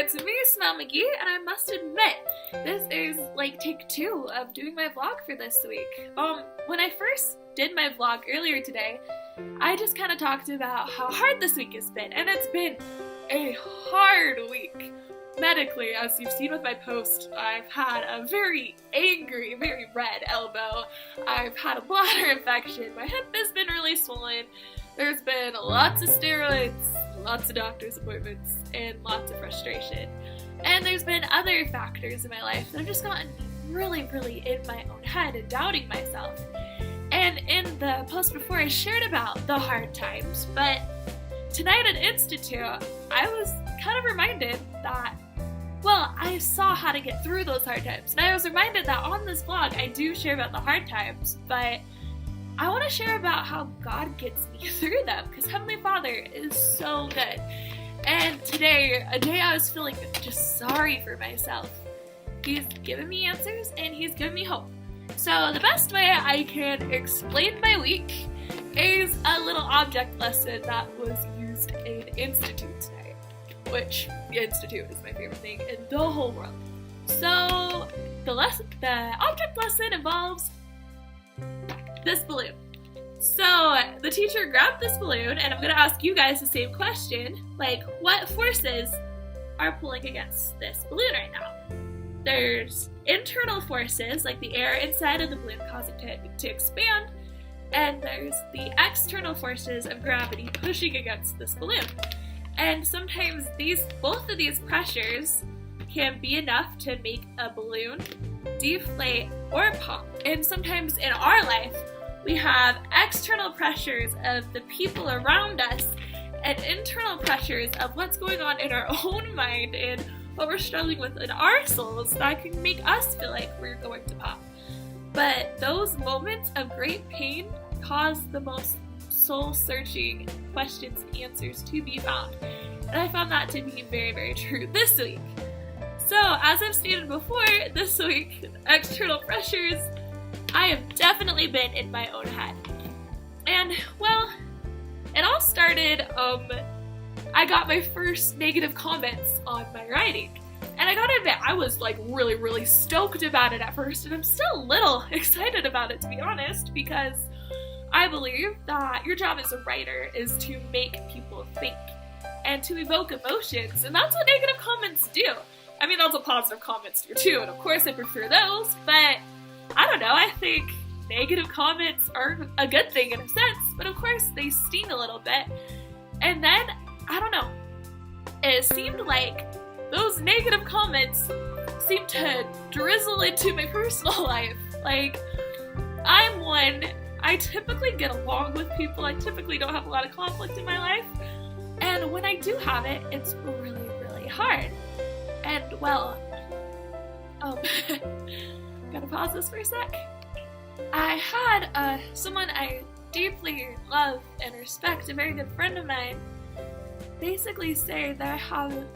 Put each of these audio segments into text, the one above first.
it's me, Smell McGee, and I must admit, this is like take 2 of doing my vlog for this week. When I first did my vlog earlier today, I just kind of talked about how hard this week has been, and it's been a hard week. Medically, as you've seen with my post, I've had a very angry, very red elbow. I've had a bladder infection. My hip has been really swollen. There's been lots of steroids, lots of doctor's appointments, and lots of frustration. And there's been other factors in my life that have just gotten me really, really in my own head and doubting myself. And in the post before, I shared about the hard times, but tonight at Institute, I was kind of reminded that, well, I saw how to get through those hard times. And I was reminded that on this vlog, I do share about the hard times, but I want to share about how God gets me through them, because Heavenly Father is so good. And today, a day I was feeling just sorry for myself, He's given me answers and He's given me hope. So the best way I can explain my week is a little object lesson that was used in Institute today, which the Institute is my favorite thing in the whole world. So the object lesson involves this balloon. So the teacher grabbed this balloon, and I'm going to ask you guys the same question, like, what forces are pulling against this balloon right now? There's internal forces, like the air inside of the balloon causing it to expand, and there's the external forces of gravity pushing against this balloon. And sometimes both of these pressures can be enough to make a balloon deflate or pop. And sometimes in our life, we have external pressures of the people around us and internal pressures of what's going on in our own mind and what we're struggling with in our souls that can make us feel like we're going to pop. But those moments of great pain cause the most soul-searching questions and answers to be found. And I found that to be very, very true this week. So, as I've stated before, this week, external pressures, I have definitely been in my own head. And, well, it all started, I got my first negative comments on my writing. And I gotta admit, I was like really, really stoked about it at first, and I'm still a little excited about it, to be honest, because I believe that your job as a writer is to make people think and to evoke emotions, and that's what negative comments do. I mean, that's what positive comments do too, and of course I prefer those, but I don't know, I think negative comments are a good thing in a sense, but of course they sting a little bit. And then, I don't know, it seemed like those negative comments seemed to drizzle into my personal life. Like, I typically get along with people, I typically don't have a lot of conflict in my life, and when I do have it, it's really, really hard. And, well, gotta pause this for a sec. I had someone I deeply love and respect, a very good friend of mine, basically say that I haven't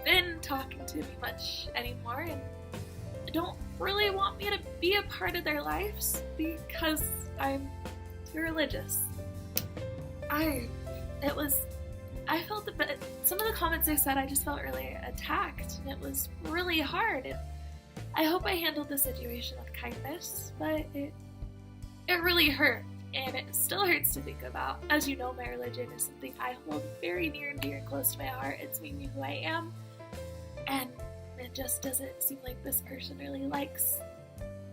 been talking to me much anymore and don't really want me to be a part of their lives because I'm too religious. I felt a bit, some of the comments they said, I just felt really attacked, and it was really hard. And I hope I handled the situation with kindness, but it really hurt, and it still hurts to think about. As you know, my religion is something I hold very near and dear and close to my heart. It's made me who I am, and it just doesn't seem like this person really likes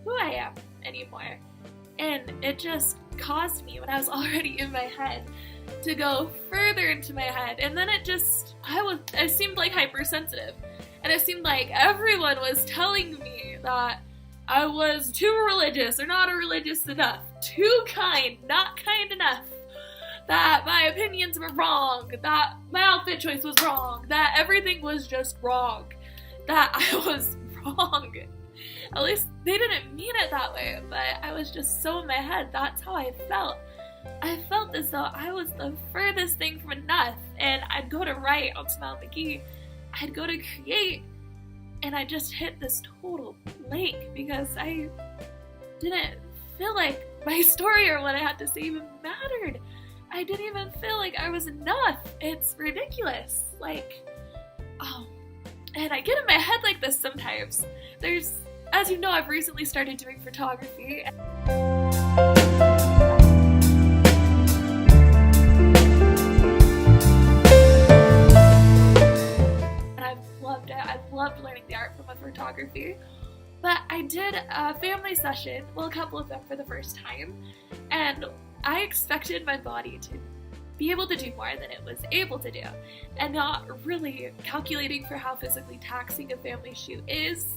who I am anymore. And it just caused me, when I was already in my head, to go further into my head. And then I seemed like hypersensitive. And it seemed like everyone was telling me that I was too religious or not religious enough, too kind, not kind enough, that my opinions were wrong, that my outfit choice was wrong, that everything was just wrong, that I was wrong. At least they didn't mean it that way, but I was just so in my head. That's how I felt. I felt as though I was the furthest thing from enough, and I'd go to write on Smile McGee, I'd go to create, and I just hit this total blank because I didn't feel like my story or what I had to say even mattered. I didn't even feel like I was enough. It's ridiculous. And And I get in my head like this sometimes. As you know, I've recently started doing photography. And I've loved it. I've loved learning the art form of photography. But I did a family session, well, a couple of them for the first time, and I expected my body to be able to do more than it was able to do, and not really calculating for how physically taxing a family shoot is.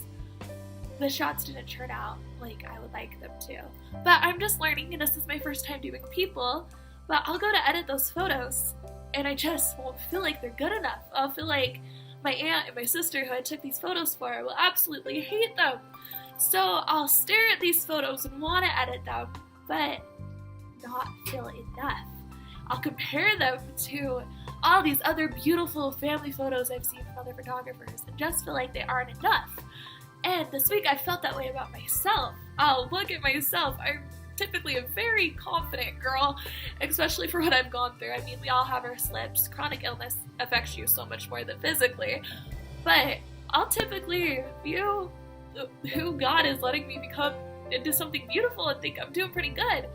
The shots didn't turn out like I would like them to. But I'm just learning, and this is my first time doing people, but I'll go to edit those photos, and I just won't feel like they're good enough. I'll feel like my aunt and my sister who I took these photos for will absolutely hate them. So I'll stare at these photos and want to edit them, but not feel enough. I'll compare them to all these other beautiful family photos I've seen from other photographers and just feel like they aren't enough. And this week I felt that way about myself. I'll look at myself. I'm typically a very confident girl, especially for what I've gone through. I mean, we all have our slips. Chronic illness affects you so much more than physically. But I'll typically view who God is letting me become into something beautiful and think I'm doing pretty good.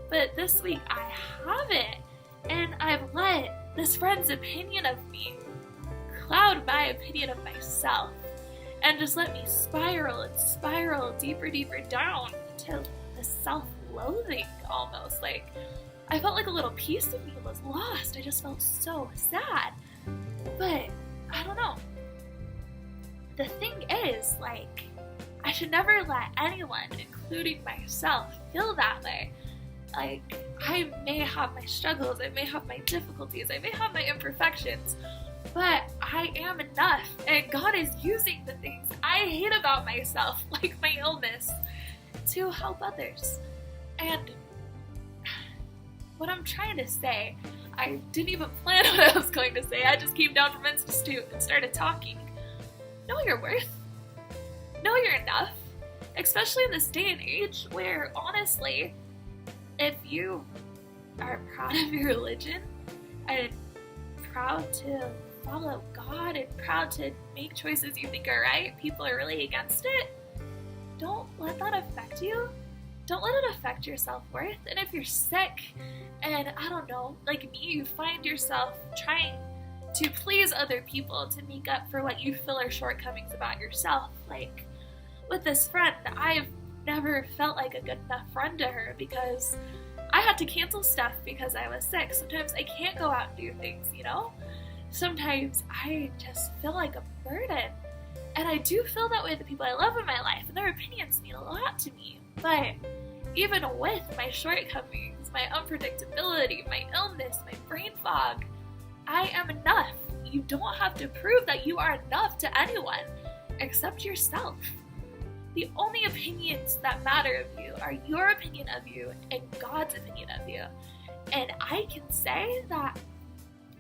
But this week I haven't. And I've let this friend's opinion of me cloud my opinion of myself. And just let me spiral and spiral deeper down to the self-loathing almost. Like, I felt like a little piece of me was lost. I just felt so sad. But, I don't know. The thing is, like, I should never let anyone, including myself, feel that way. Like, I may have my struggles, I may have my difficulties, I may have my imperfections, but I am enough, and God is using the things I hate about myself, like my illness, to help others. And what I'm trying to say, I didn't even plan what I was going to say, I just came down from Institute and started talking. Know your worth. Know you're enough. Especially in this day and age where, honestly, if you are proud of your religion and proud to follow God and proud to make choices you think are right, people are really against it, don't let that affect you. Don't let it affect your self-worth. And if you're sick and, I don't know, like me, you find yourself trying to please other people to make up for what you feel are shortcomings about yourself, like with this friend, I've never felt like a good enough friend to her because I had to cancel stuff because I was sick. Sometimes I can't go out and do things, you know? Sometimes I just feel like a burden. And I do feel that way with the people I love in my life, and their opinions mean a lot to me. But even with my shortcomings, my unpredictability, my illness, my brain fog, I am enough. You don't have to prove that you are enough to anyone except yourself. The only opinions that matter of you are your opinion of you and God's opinion of you. And I can say that,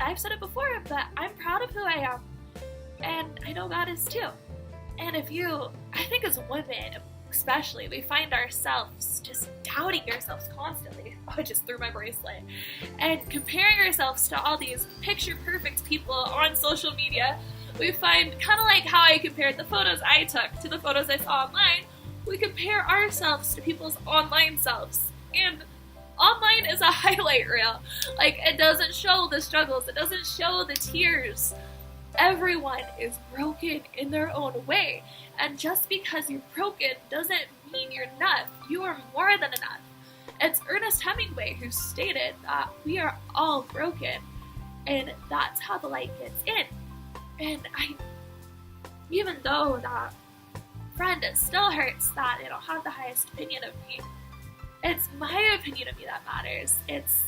I've said it before, but I'm proud of who I am. And I know God is too. And I think as women, especially, we find ourselves just doubting ourselves constantly. Oh, I just threw my bracelet. And comparing ourselves to all these picture-perfect people on social media. We find, kind of like how I compared the photos I took to the photos I saw online, we compare ourselves to people's online selves. And online is a highlight reel. Like, it doesn't show the struggles, it doesn't show the tears. Everyone is broken in their own way. And just because you're broken doesn't mean you're enough. You are more than enough. It's Ernest Hemingway who stated that we are all broken. And that's how the light gets in. And even though that friend, it still hurts that they don't have the highest opinion of me. It's my opinion of me that matters. It's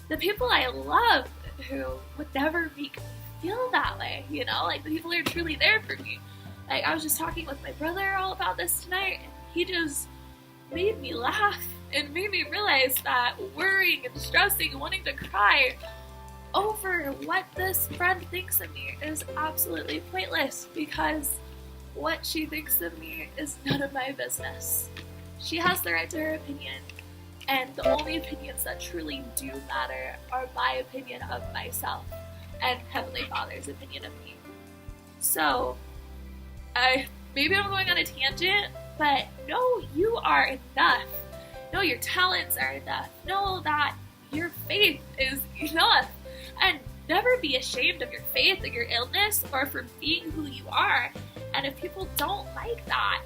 the people I love who would never make me feel that way, you know? Like, the people who are truly there for me. Like, I was just talking with my brother all about this tonight, and he just made me laugh and made me realize that worrying and stressing and wanting to cry over what this friend thinks of me is absolutely pointless, because what she thinks of me is none of my business. She has the right to her opinion, and the only opinions that truly do matter are my opinion of myself and Heavenly Father's opinion of me. So, Maybe I'm going on a tangent, but know you are enough. Know your talents are enough. Know that your faith is enough. And never be ashamed of your faith or your illness or for being who you are. And if people don't like that,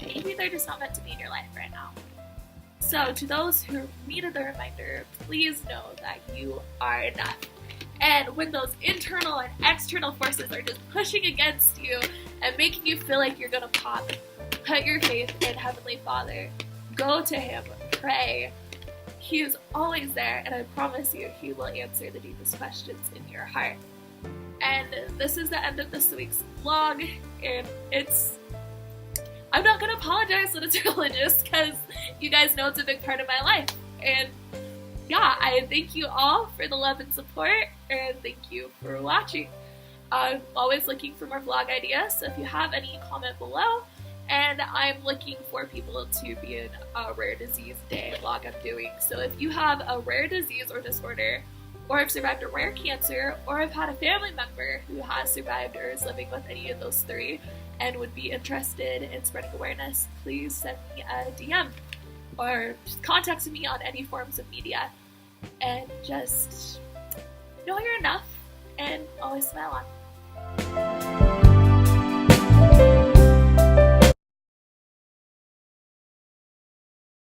maybe they're just not meant to be in your life right now. So to those who needed the reminder, please know that you are enough. And when those internal and external forces are just pushing against you and making you feel like you're gonna pop, put your faith in Heavenly Father. Go to Him, pray. He is always there, and I promise you, He will answer the deepest questions in your heart. And this is the end of this week's vlog, and I'm not gonna apologize that it's religious, because you guys know it's a big part of my life. And yeah, I thank you all for the love and support, and thank you for watching. I'm always looking for more vlog ideas, so if you have any, comment below. And I'm looking for people to be in a rare disease day vlog I'm doing. So if you have a rare disease or disorder, or have survived a rare cancer, or have had a family member who has survived or is living with any of those three and would be interested in spreading awareness, please send me a DM or just contact me on any forms of media. And just know you're enough and always smile on.